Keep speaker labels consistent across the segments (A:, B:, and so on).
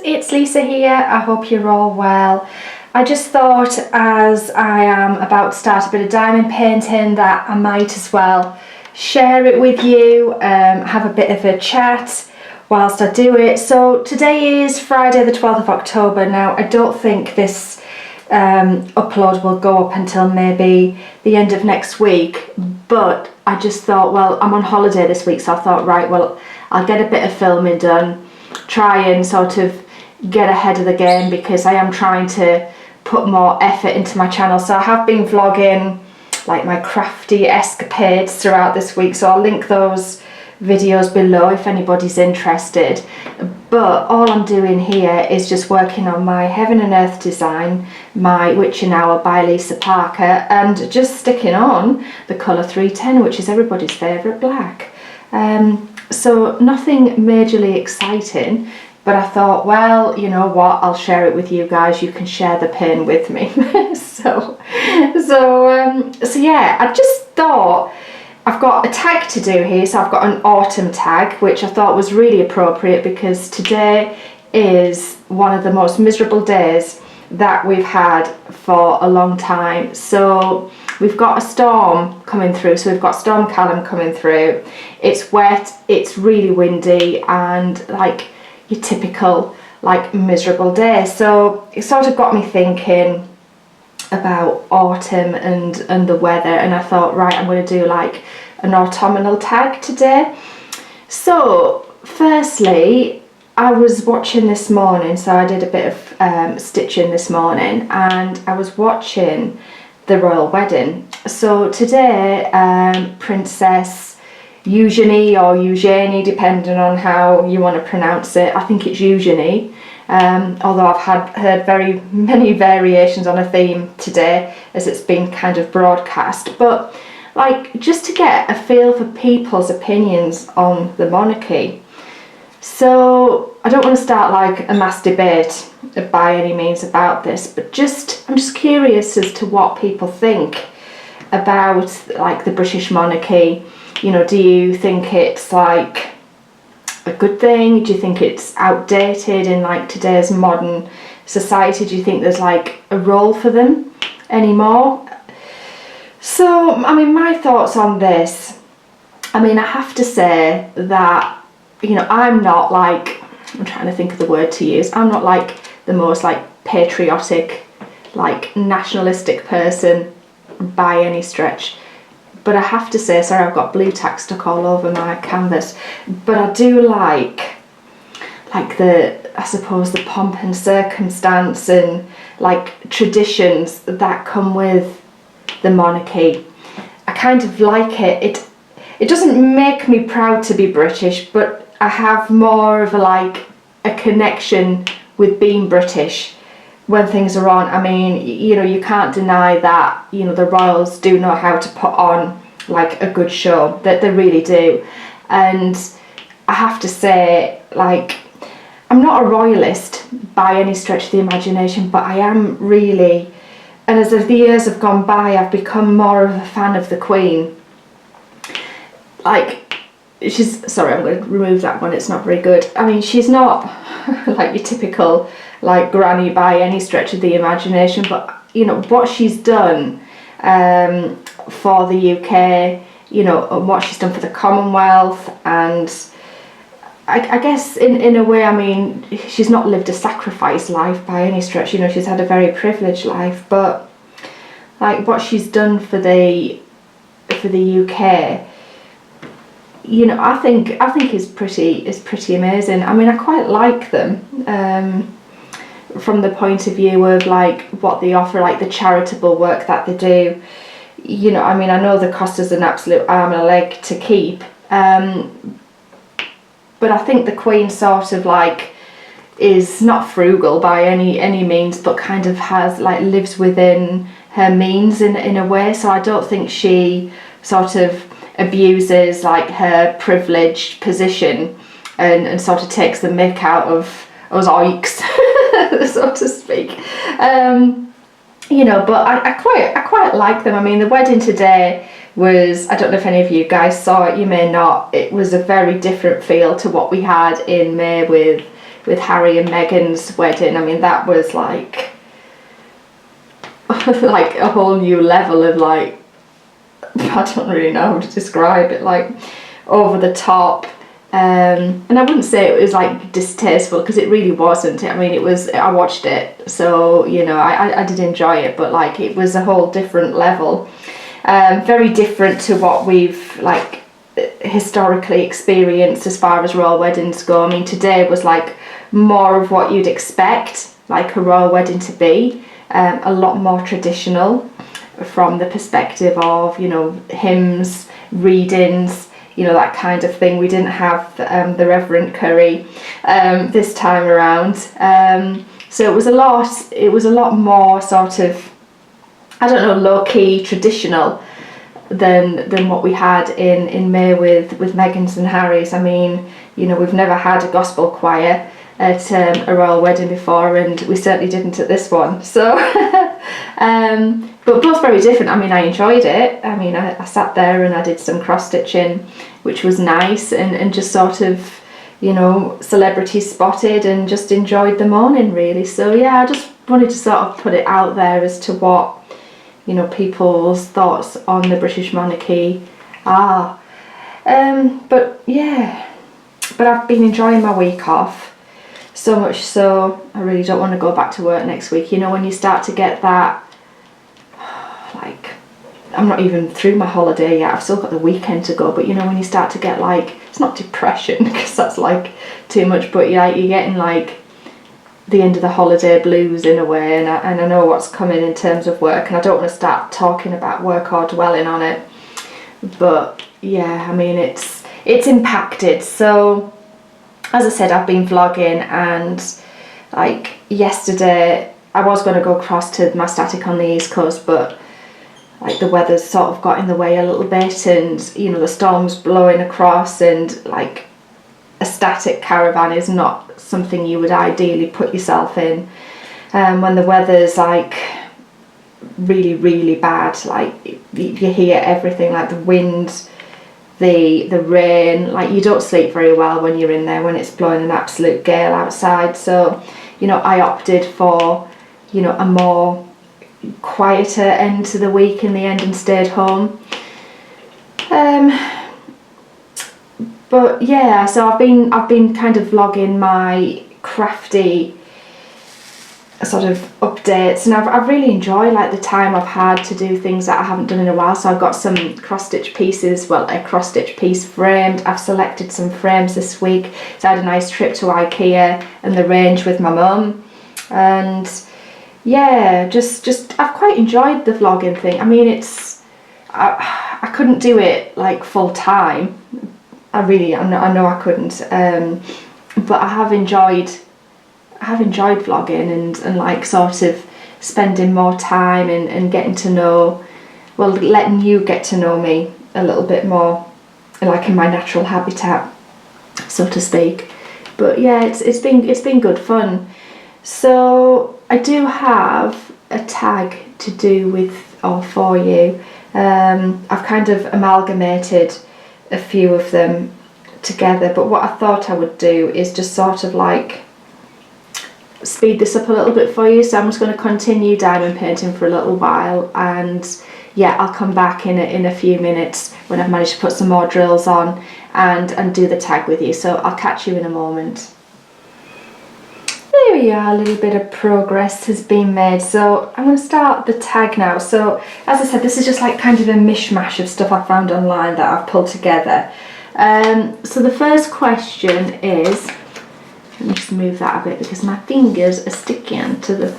A: it's Lisa here. I hope you're all well. I just thought, as I am about to start a bit of diamond painting, that I might as well share it with you, have a bit of a chat whilst I do it. So today is Friday the 12th of October. Now I don't think this upload will go up until maybe the end of next week, but I just thought, well, I'm on holiday this week, so I thought, right, well, I'll get a bit of filming done, try and sort of get ahead of the game, because I am trying to put more effort into my channel. So I have been vlogging like my crafty escapades throughout this week, so I'll link those videos below if anybody's interested. But all I'm doing here is just working on my Heaven and Earth design, my Witching Hour by Lisa Parker, and just sticking on the colour 310, which is everybody's favourite black. So nothing majorly exciting, but I thought, well, you know what, I'll share it with you guys. You can share the pain with me. so yeah, I just thought, I've got a tag to do here, so I've got an autumn tag, which I thought was really appropriate because today is one of the most miserable days that we've had for a long time. So we've got a storm coming through, so we've got Storm Callum coming through. It's wet, it's really windy, and like your typical like miserable day. So it sort of got me thinking about autumn and the weather, and I thought, right, I'm going to do like an autumnal tag today. So firstly, I was watching this morning, so I did a bit of stitching this morning, and I was watching the royal wedding. So today Princess Eugenie, or Eugenie, depending on how you want to pronounce it, I think it's Eugenie, although I've heard very many variations on a theme today as it's been kind of broadcast. But like, just to get a feel for people's opinions on the monarchy. So I don't want to start like a mass debate by any means about this, but I'm just curious as to what people think about like the British monarchy. You know, do you think it's like a good thing? Do you think it's outdated in like today's modern society? Do you think there's like a role for them anymore? So, I mean, my thoughts on this, I mean, I have to say that, you know, I'm not like, I'm trying to think of the word to use, I'm not like the most like patriotic, like nationalistic person by any stretch. But I have to say, sorry, I've got blue tack stuck all over my canvas, but I do like the, I suppose, the pomp and circumstance and like traditions that come with the monarchy. I kind of like it. It doesn't make me proud to be British, but I have more of a connection with being British when things are on. I mean, you know, you can't deny that, you know, the royals do know how to put on like a good show, that they really do. And I have to say, like, I'm not a royalist by any stretch of the imagination, but I am really, and as the years have gone by, I've become more of a fan of the Queen. Like, sorry, I'm going to remove that one, it's not very good. I mean, she's not like your typical like granny by any stretch of the imagination, but you know what she's done for the UK, you know, and what she's done for the Commonwealth, and I guess in a way, I mean, she's not lived a sacrificed life by any stretch, you know, she's had a very privileged life, but like what she's done for the UK, you know, I think is pretty amazing. I mean, I quite like them from the point of view of like what they offer, like the charitable work that they do. You know, I mean, I know the cost is an absolute arm and a leg to keep, but I think the Queen sort of like is not frugal by any means, but kind of has like lives within her means in a way. So I don't think she sort of abuses like her privileged position and sort of takes the mick out of us oiks, so to speak. You know, but I quite like them. I mean, the wedding today was, I don't know if any of you guys saw it, you may not, it was a very different feel to what we had in May with with Harry and Meghan's wedding. I mean, that was like like a whole new level of like, I don't really know how to describe it, like over the top. And I wouldn't say it was like distasteful, because it really wasn't. I mean, it was, I watched it, so you know, I did enjoy it, but like it was a whole different level, very different to what we've like historically experienced as far as royal weddings go. I mean, today was like more of what you'd expect like a royal wedding to be, a lot more traditional from the perspective of, you know, hymns, readings, you know, that kind of thing. We didn't have the Reverend Curry this time around, so it was a lot more sort of, I don't know, low-key traditional than what we had in May with Meghan's and Harry's. I mean, you know, we've never had a gospel choir at a royal wedding before, and we certainly didn't at this one, so but both very different. I mean, I enjoyed it. I mean, I sat there and I did some cross-stitching, which was nice, and just sort of, you know, celebrity spotted and just enjoyed the morning really. So yeah, I just wanted to sort of put it out there as to what, you know, people's thoughts on the British monarchy are. But yeah, but I've been enjoying my week off, so much so I really don't want to go back to work next week. You know, when you start to get that, like, I'm not even through my holiday yet, I've still got the weekend to go, but you know, when you start to get like, it's not depression because that's like too much, but yeah, you're getting like the end of the holiday blues in a way, and I know what's coming in terms of work, and I don't want to start talking about work or dwelling on it, but yeah, I mean, it's impacted. So as I said, I've been vlogging, and like yesterday I was going to go across to my static on the east coast, but like the weather's sort of got in the way a little bit, and you know, the storm's blowing across, and like a static caravan is not something you would ideally put yourself in when the weather's like really, really bad. Like you hear everything, like the wind, the rain, like you don't sleep very well when you're in there when it's blowing an absolute gale outside. So, you know, I opted for, you know, a more quieter end to the week in the end and stayed home. But yeah, so I've been kind of vlogging my crafty sort of updates, and I've really enjoyed like the time I've had to do things that I haven't done in a while. So I've got some cross-stitch pieces, well, a cross-stitch piece framed. I've selected some frames this week, so I had a nice trip to IKEA and the range with my mum, and yeah, just I've quite enjoyed the vlogging thing. I mean, I couldn't do it like full time. I know I couldn't, but I have enjoyed vlogging and like sort of spending more time and getting to know, well, letting you get to know me a little bit more, like in my natural habitat, so to speak. But yeah, it's been good fun. So I do have a tag to do with or for you. I've kind of amalgamated a few of them together, but what I thought I would do is just sort of like speed this up a little bit for you. So I'm just going to continue diamond painting for a little while, and yeah, I'll come back in a few minutes when I've managed to put some more drills on and do the tag with you. So I'll catch you in a moment. There we are, a little bit of progress has been made. So I'm going to start the tag now. So as I said, this is just like kind of a mishmash of stuff I found online that I've pulled together. So the first question is, let me just move that a bit because my fingers are sticking to the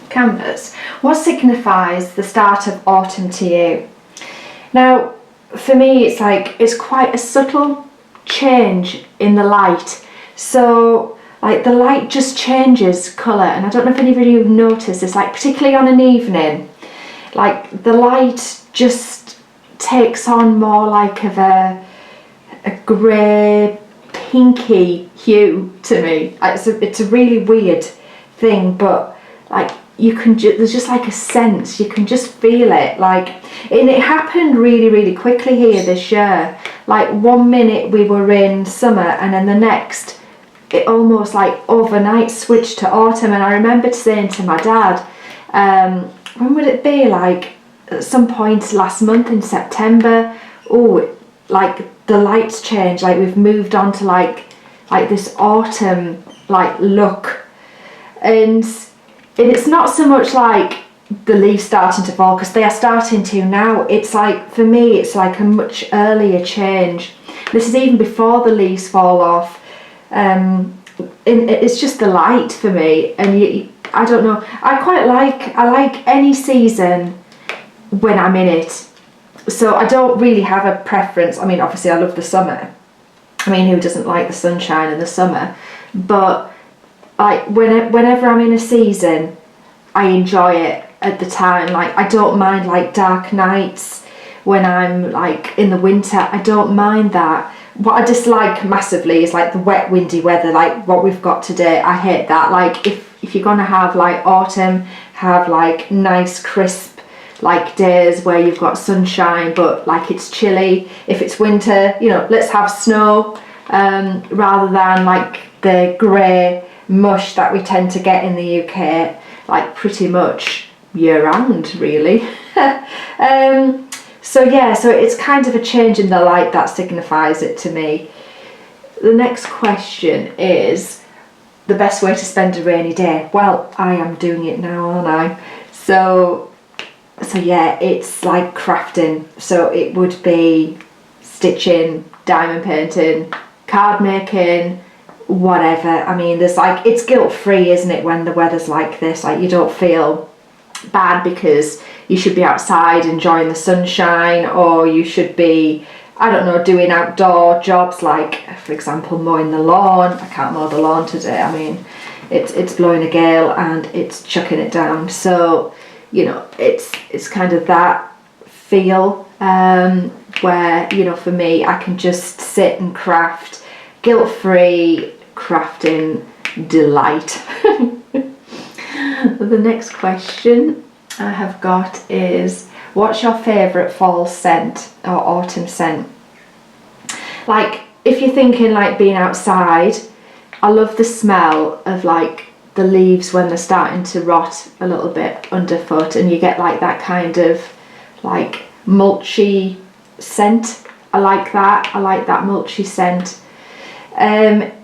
A: canvas. What signifies the start of autumn to you? Now, for me, it's quite a subtle change in the light. So like the light just changes colour, and I don't know if any of you have noticed this, like particularly on an evening, like the light just takes on more like of a grey pinky hue to me. It's a really weird thing, but like you can there's just like a sense, you can just feel it, like, and it happened really, really quickly here this year. Like 1 minute we were in summer, and then the next it almost like overnight switched to autumn. And I remembered saying to my dad, when would it be, like at some point last month in September, oh, like the lights change, like we've moved on to like this autumn like look. And it's not so much like the leaves starting to fall, because they are starting to now. It's like, for me, it's like a much earlier change. This is even before the leaves fall off. It's just the light for me. And I don't know, I like any season when I'm in it. So I don't really have a preference. I mean, obviously I love the summer. I mean, who doesn't like the sunshine in the summer? But like whenever I'm in a season, I enjoy it at the time. Like, I don't mind like dark nights when I'm like in the winter. I don't mind that. What I dislike massively is like the wet, windy weather, like what we've got today. I hate that. Like, if you're gonna have like autumn, have like nice crisp like days where you've got sunshine but like it's chilly. If it's winter, you know, let's have snow, rather than like the grey mush that we tend to get in the UK, like pretty much year round, really. So yeah, so it's kind of a change in the light that signifies it to me. The next question is the best way to spend a rainy day. Well, I am doing it now, aren't I? So yeah, it's like crafting. So it would be stitching, diamond painting, card making, whatever. I mean, there's like, it's guilt-free, isn't it, when the weather's like this? Like, you don't feel bad because you should be outside enjoying the sunshine, or you should be, I don't know, doing outdoor jobs like, for example, mowing the lawn. I can't mow the lawn today. I mean, it's blowing a gale and it's chucking it down. So, you know, it's kind of that feel, where, you know, for me, I can just sit and craft, guilt-free crafting delight. The next question I have got is, what's your favourite fall scent or autumn scent? Like, if you're thinking like being outside, I love the smell of like the leaves when they're starting to rot a little bit underfoot, and you get like that kind of like mulchy scent. I like that mulchy scent.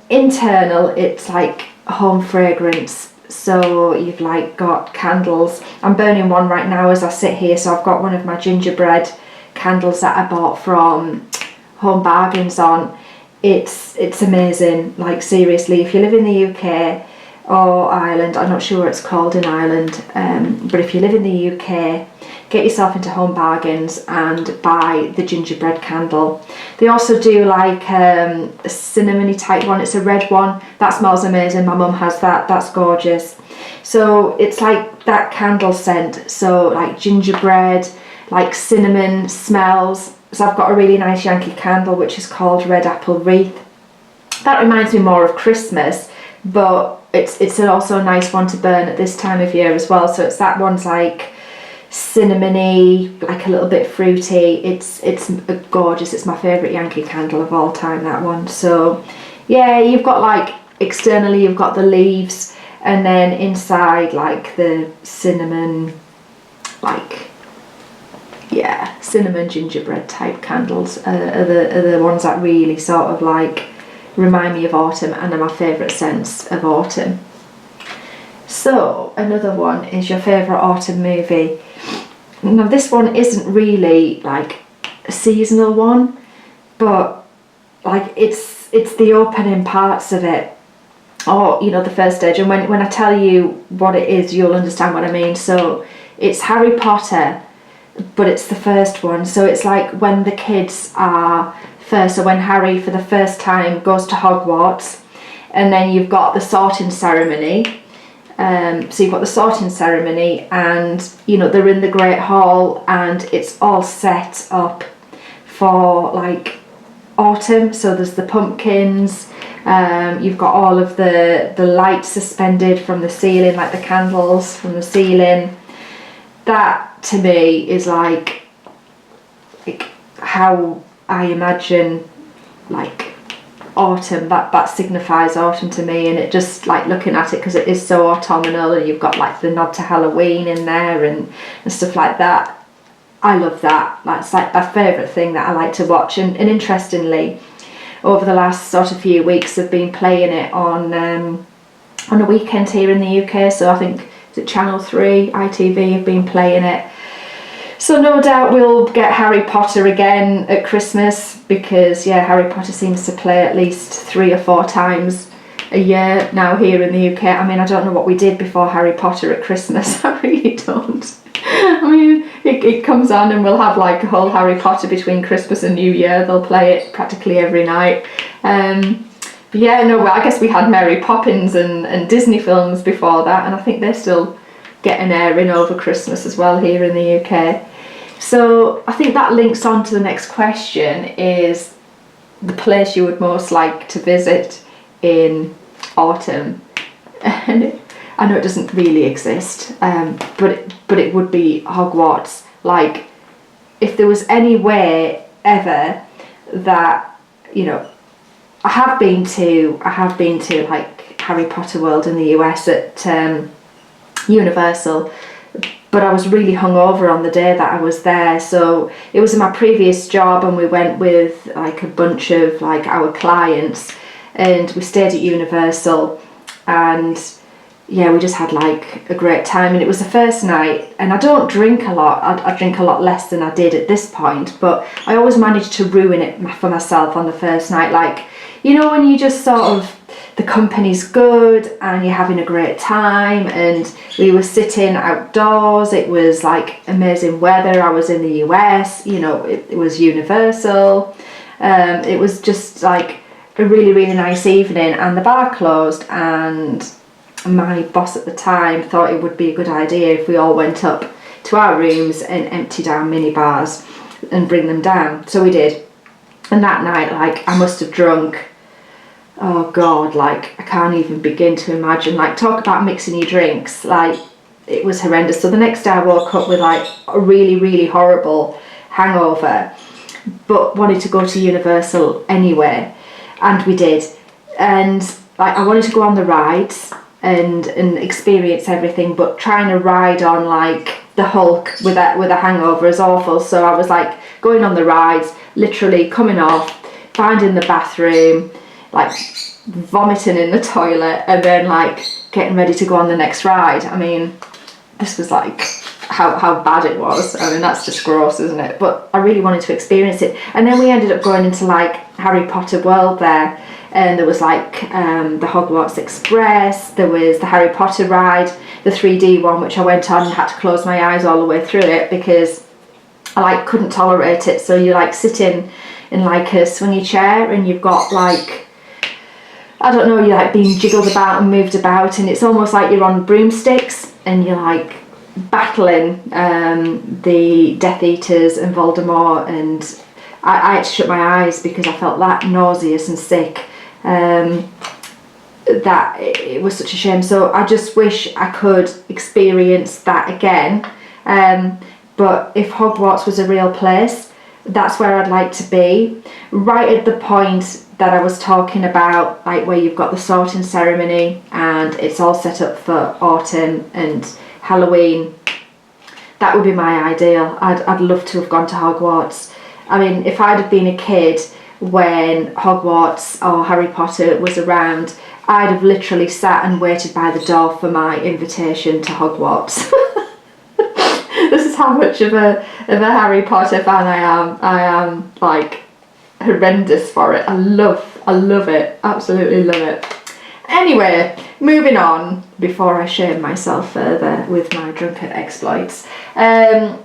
A: Internal, it's like home fragrance. So you've like got candles. I'm burning one right now as I sit here. So I've got one of my gingerbread candles that I bought from Home Bargains on. It's amazing. Like, seriously, if you live in the UK or Ireland, I'm not sure what it's called in Ireland, but if you live in the UK, get yourself into Home Bargains and buy the gingerbread candle. They also do like a cinnamony type one. It's a red one that smells amazing. My mum has that. That's gorgeous. So it's like that candle scent. So like gingerbread, like cinnamon smells. So I've got a really nice Yankee candle which is called Red Apple Wreath. That reminds me more of Christmas, but it's also a nice one to burn at this time of year as well. So it's that one's like cinnamony, like a little bit fruity. It's gorgeous. It's my favourite Yankee candle of all time, that one. So yeah, you've got like externally you've got the leaves, and then inside like the cinnamon, like, yeah, cinnamon gingerbread type candles are the ones that really sort of like remind me of autumn and are my favourite scents of autumn. So another one is your favourite autumn movie. Now this one isn't really like a seasonal one, but like it's the opening parts of it, or you know, the first stage, and when I tell you what it is, you'll understand what I mean. So it's Harry Potter, but it's the first one. So it's like when the kids are first, so when Harry for the first time goes to Hogwarts, and then you've got the sorting ceremony. So you've got the sorting ceremony, and you know, they're in the Great Hall and it's all set up for like autumn. So there's the pumpkins, you've got all of the lights suspended from the ceiling, like the candles from the ceiling. That to me is like how I imagine like autumn. That signifies autumn to me, and it just like looking at it, because it is so autumnal, and you've got like the nod to Halloween in there and stuff like that. I love that. That's like my favourite thing that I like to watch. And interestingly, over the last sort of few weeks, I've been playing it on a weekend here in the UK. So I think it's Channel 3, ITV have been playing it. So no doubt we'll get Harry Potter again at Christmas, because yeah, Harry Potter seems to play at least 3 or 4 times a year now here in the UK. I mean, I don't know what we did before Harry Potter at Christmas. I really don't. I mean, it comes on and we'll have like a whole Harry Potter between Christmas and New Year. They'll play it practically every night. But yeah, no, well, I guess we had Mary Poppins and Disney films before that, and I think they're still getting airing over Christmas as well here in the UK. So I think that links on to the next question, is the place you would most like to visit in autumn. And I know it doesn't really exist, but it would be Hogwarts. Like, if there was any way ever that, you know, I have been to like Harry Potter World in the US at Universal, but I was really hungover on the day that I was there. So it was in my previous job, and we went with like a bunch of like our clients, and we stayed at Universal, and yeah, we just had like a great time. And it was the first night, and I don't drink a lot. I drink a lot less than I did at this point, but I always managed to ruin it for myself on the first night. Like, you know, when you just sort of, the company's good and you're having a great time, and we were sitting outdoors. It was like amazing weather. I was in the US, you know, it was Universal. It was just like a really, really nice evening, and the bar closed, and my boss at the time thought it would be a good idea if we all went up to our rooms and emptied our mini bars and bring them down. So we did. And that night, like, I must have drunk, oh God, like, I can't even begin to imagine. Like, talk about mixing your drinks. Like, it was horrendous. So the next day I woke up with like a really, really horrible hangover, but wanted to go to Universal anyway. And we did. And like, I wanted to go on the rides and experience everything, but trying to ride on like the Hulk with a hangover is awful. So I was like going on the rides, literally coming off, finding the bathroom, like vomiting in the toilet, and then like getting ready to go on the next ride. I mean, this was like how bad it was. I mean, that's just gross, isn't it? But I really wanted to experience it. And then we ended up going into like Harry Potter World there, and there was like the Hogwarts Express, there was the Harry Potter ride, the 3D one, which I went on and had to close my eyes all the way through it because I like couldn't tolerate it. So you're like sitting in like a swingy chair, and you've got like, I don't know, you're like being jiggled about and moved about, and it's almost like you're on broomsticks and you're like battling the Death Eaters and Voldemort, and I had to shut my eyes because I felt that nauseous and sick, that it was such a shame. So I just wish I could experience that again, but if Hogwarts was a real place, that's where I'd like to be, right at the point that I was talking about, like where you've got the sorting ceremony and it's all set up for autumn and Halloween. That would be my ideal. I'd love to have gone to Hogwarts. I mean, if I'd have been a kid when Hogwarts or Harry Potter was around, I'd have literally sat and waited by the door for my invitation to Hogwarts. This is how much of a Harry Potter fan I am. I am like horrendous for it. I love it. Absolutely love it. Anyway, moving on before I shame myself further with my drunken exploits. Where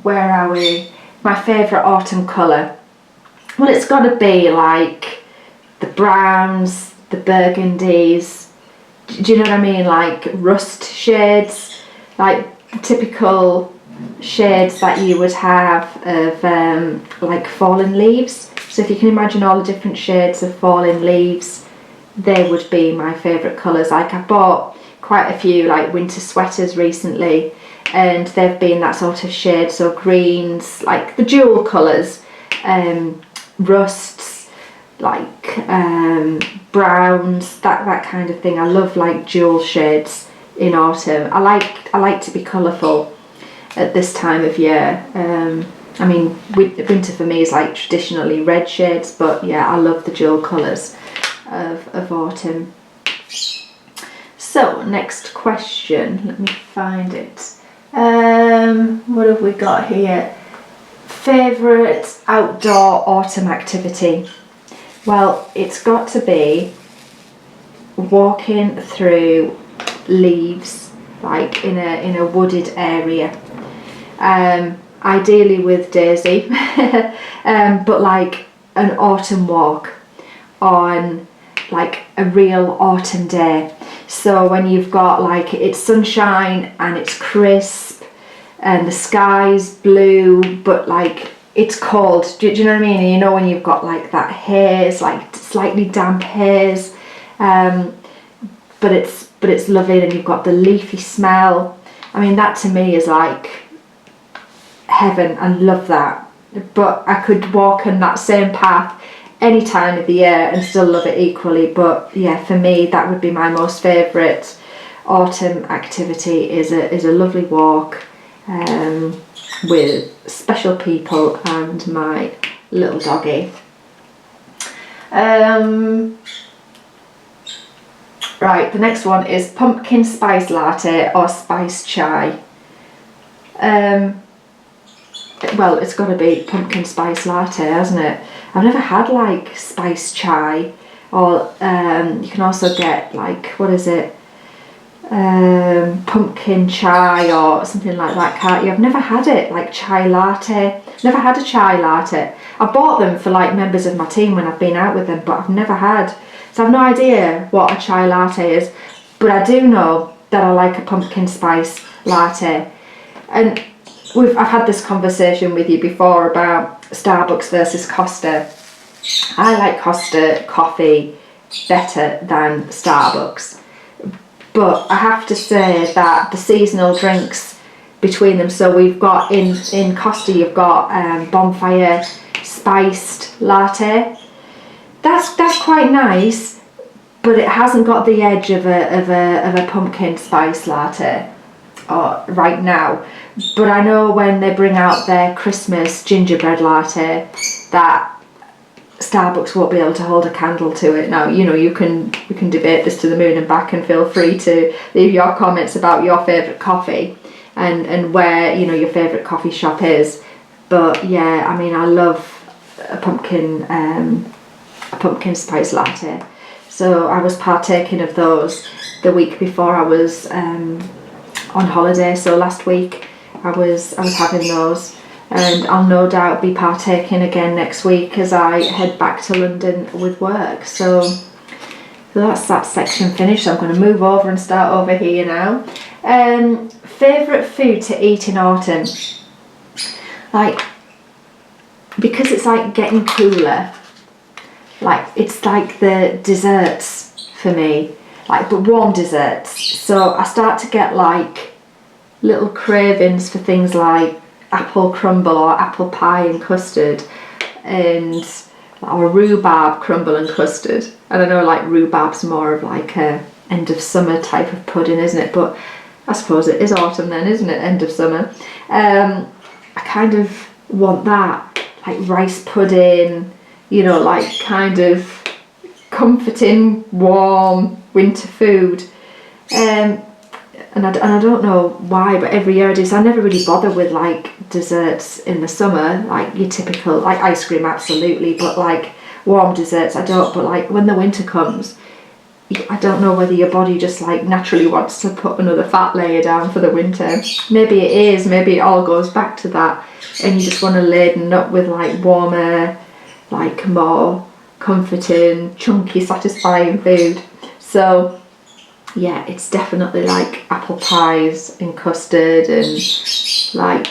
A: are we? My favourite autumn colour. Well, it's got to be like the browns, the burgundies. Do you know what I mean? Like rust shades, like typical shades that you would have of like fallen leaves. So if you can imagine all the different shades of fallen leaves, they would be my favourite colours. Like I bought quite a few like winter sweaters recently, and they've been that sort of shade, so greens, like the jewel colours, rusts, like browns, that kind of thing. I love like jewel shades in autumn. I like to be colourful at this time of year. I mean, winter for me is like traditionally red shades, but yeah, I love the jewel colours of autumn. So next question, let me find it. What have we got here? Favourite outdoor autumn activity? Well, it's got to be walking through leaves, like in a wooded area. Ideally with Daisy, but like an autumn walk on like a real autumn day. So when you've got like it's sunshine and it's crisp and the sky's blue, but like it's cold. Do you know what I mean? And you know when you've got like that haze, like slightly damp haze, but it's lovely, and you've got the leafy smell. I mean, that to me is like heaven. I love that. But I could walk on that same path any time of the year and still love it equally. But yeah, for me, that would be my most favourite autumn activity, is a lovely walk with special people and my little doggy. Right, the next one is pumpkin spice latte or spice chai. Well, it's got to be pumpkin spice latte, hasn't it? I've never had like spice chai, or you can also get like, what is it, pumpkin chai or something like that, can't you? I've never had it, like chai latte. Never had a chai latte. I bought them for like members of my team when I've been out with them, but I've never had. So I've no idea what a chai latte is, but I do know that I like a pumpkin spice latte. And I've had this conversation with you before about Starbucks versus Costa. I like Costa coffee better than Starbucks, but I have to say that the seasonal drinks between them, so we've got in Costa, you've got bonfire spiced latte. That's quite nice, but it hasn't got the edge of a pumpkin spice latte right now. But I know when they bring out their Christmas gingerbread latte, that Starbucks won't be able to hold a candle to it. Now, you know, we can debate this to the moon and back, and feel free to leave your comments about your favourite coffee and where, you know, your favourite coffee shop is. But yeah, I mean, I love a pumpkin spice latte. So I was partaking of those the week before I was on holiday. So last week I was having those, and I'll no doubt be partaking again next week as I head back to London with work. So that's that section finished. So I'm going to move over and start over here now. Favourite food to eat in autumn? Like, because it's like getting cooler, like it's like the desserts for me, like, but warm desserts. So I start to get like little cravings for things like apple crumble or apple pie and custard, or rhubarb crumble and custard. And I know like rhubarb's more of like a end of summer type of pudding, isn't it? But I suppose it is autumn then, isn't it? End of summer. I kind of want that, like rice pudding, you know, like kind of comforting, warm winter food. And I don't know why, but every year I do. So I never really bother with like desserts in the summer, like your typical, like ice cream, absolutely, but like warm desserts I don't. But like when the winter comes, I don't know whether your body just like naturally wants to put another fat layer down for the winter. Maybe it is, maybe it all goes back to that, and you just want to laden up with like warmer, like more comforting, chunky, satisfying food. So yeah, it's definitely like apple pies and custard and like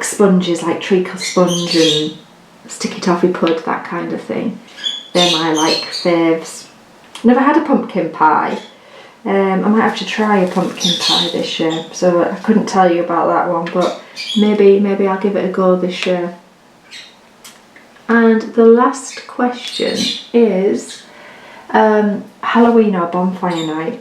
A: sponges, like treacle sponge and sticky toffee pud, that kind of thing. They're my like faves. Never had a pumpkin pie. I might have to try a pumpkin pie this year, so I couldn't tell you about that one, but maybe I'll give it a go this year. And the last question is Halloween or bonfire night?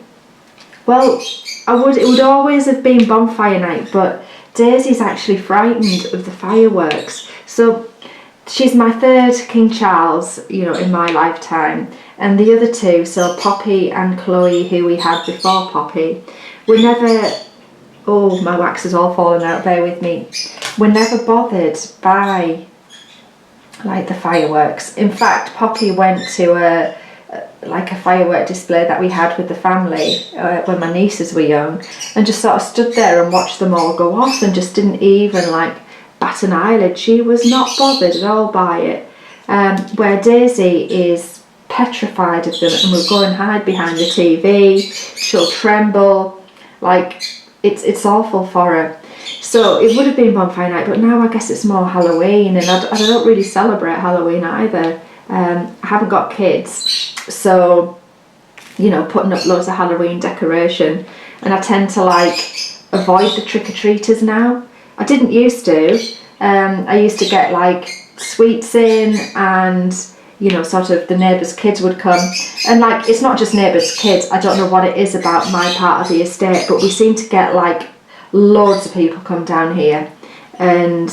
A: Well, it would always have been bonfire night, but Daisy's actually frightened of the fireworks. So she's my third King Charles, in my lifetime. And the other two, so Poppy and Chloe, who we had before Poppy, were never... Oh, my wax is all falling out, bear with me. We're never bothered by, the fireworks. In fact, Poppy went to a firework display that we had with the family when my nieces were young, and just sort of stood there and watched them all go off and just didn't even, bat an eyelid. She was not bothered at all by it. Where Daisy is petrified of them and will go and hide behind the TV. She'll tremble, it's awful for her. So it would have been bonfire night, but now I guess it's more Halloween, and I don't really celebrate Halloween either. I haven't got kids, so putting up loads of Halloween decoration, and I tend to avoid the trick-or-treaters now. I didn't used to. I used to get sweets in, and sort of the neighbours' kids would come, and it's not just neighbours' kids. I don't know what it is about my part of the estate, but we seem to get loads of people come down here, and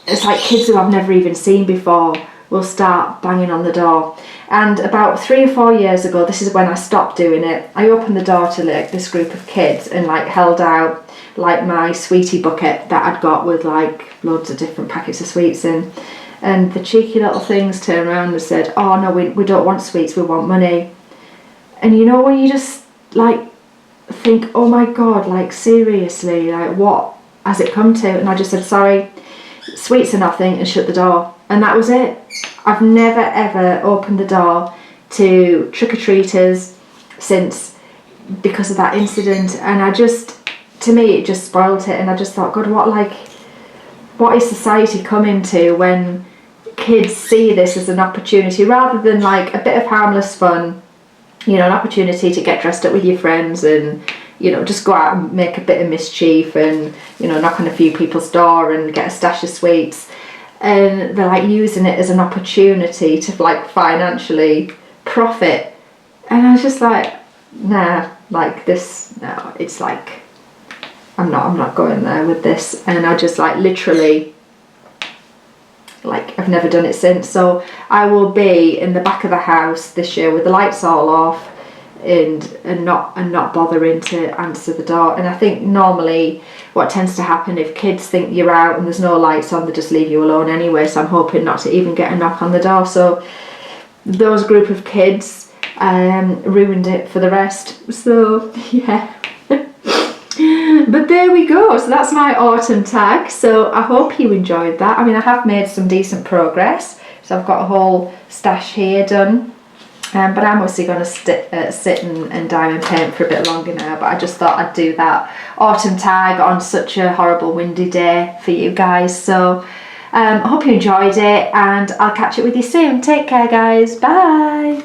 A: it's kids who I've never even seen before will start banging on the door. And about 3 or 4 years ago, this is when I stopped doing it, I opened the door to this group of kids and held out my sweetie bucket that I'd got with loads of different packets of sweets in. And the cheeky little things turned around and said, "Oh no, we don't want sweets, we want money." And when you just think, oh my God, seriously, what has it come to? And I just said, "Sorry, sweets are nothing," and shut the door. And that was it. I've never ever opened the door to trick-or-treaters since, because of that incident. And to me, it just spoiled it. And I just thought, God, what is society coming to when kids see this as an opportunity rather than a bit of harmless fun, an opportunity to get dressed up with your friends and just go out and make a bit of mischief and knock on a few people's door and get a stash of sweets, and they're using it as an opportunity to financially profit. And I was just nah, this, no, it's I'm not going there with this. And I just literally I've never done it since. So I will be in the back of the house this year with the lights all off and not bothering to answer the door. And I think normally what tends to happen, if kids think you're out and there's no lights on, they just leave you alone anyway. So I'm hoping not to even get a knock on the door. So those group of kids ruined it for the rest. So yeah. But there we go, so that's my autumn tag. So I hope you enjoyed that. I mean, I have made some decent progress, so I've got a whole stash here done, but I'm obviously going to sit and diamond paint for a bit longer now. But I just thought I'd do that autumn tag on such a horrible windy day for you guys. So I hope you enjoyed it, and I'll catch up with you soon. Take care guys, bye.